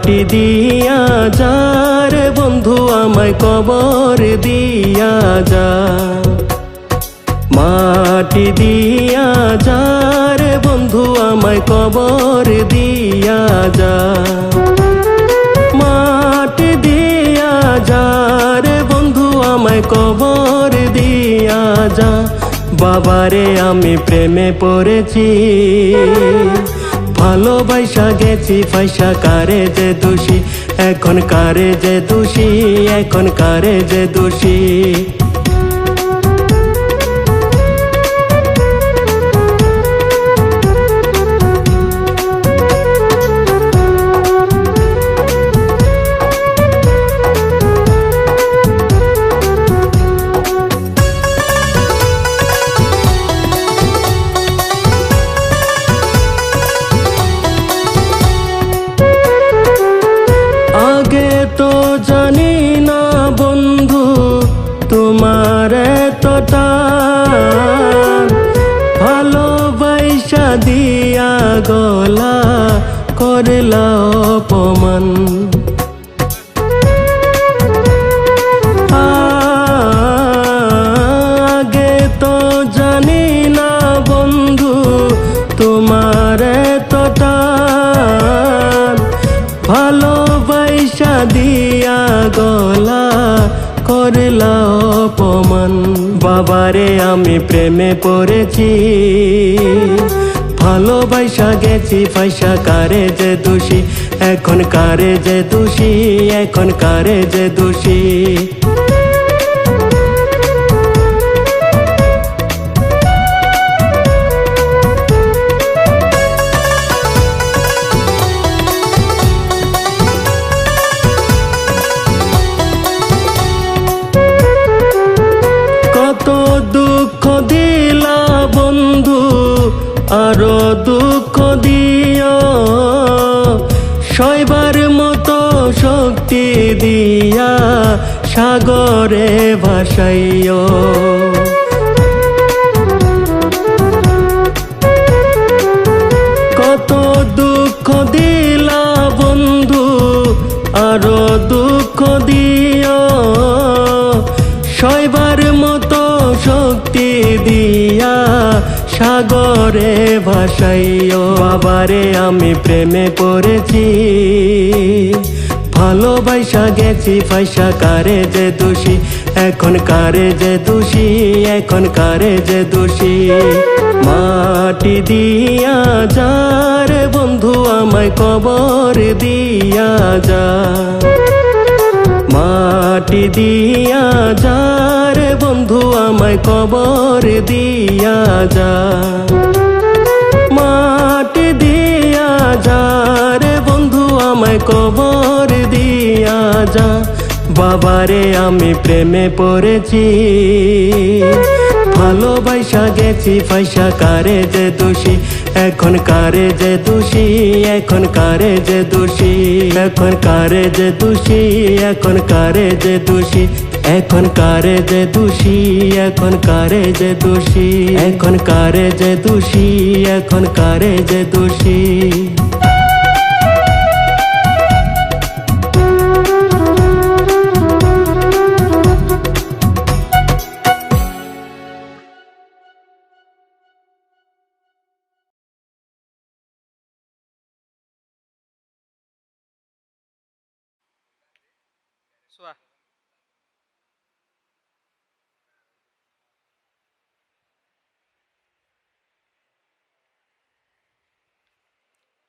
মাটি দিয়া যা রে বন্ধু আমায় কবর দিয়া যা, মাটি দিয়া যা রে বন্ধু আমায় কবর দিয়া যা, মাটি দিয়া যা রে বন্ধু আমায় কবর দিয়া যা। বাবারে আমি প্রেমে পড়েছি, ভালোবাসা গেছি ফাইসা, কারে যে দোষী এখন, কারে যে দোষী এখন, কারে যে দোষী। আগে তো জানি না বন্ধু তোমার এতটা, ভালোবাসা দিয়া গলা করলা অপমান। আগে তো জানি না বন্ধু তোমার এতটা, ভালোবাসা দিয়া গলা করলা অপমান। বাবারে আমি প্রেমে পড়েছি, ভালোবাসা গেছি ফাইসা, কারে যে দোষী এখন, কারে যে দোষী এখন, কারে যে দোষী। কত দুঃখ দিলা বন্ধু আরো দুঃখ দিও, সইবার মতো শক্তি দিয়া সাগরে ভাসাইও। কত দুঃখ দিলা বন্ধু আরো দুঃখ দিও, সইবার মতো শক্তি দিয়া সাগরে ভাসাইও। বাবারে আমি প্রেমে পড়েছি, ভালোবাসা গেছি ফাইসা, কারে যে দোষী এখন, কারে যে দোষী এখন, কারে যে দোষী। মাটি দিয়া যা রে বন্ধু আমায় কবর দিয়া যা, মাটি দিয়া যা রে বন্ধু আমায় কবর দিয়া যা, মাটি দিয়া যা রে বন্ধু আমায় কবর দিয়া যা। বাবারে আমি প্রেমে পড়েছি, ভালোবাসা গেছি ফাইসা, কারে যে দোষী এখন, কারে যে দোষী এখন, কারে যে দোষী এখন, কারে যে দোষী এখন, কারে যে দোষী এখন, কারে যে দোষী এখন, কারে যে দোষী এখন, কারে যে দোষী এখন, কারে যে দোষী। চোৱা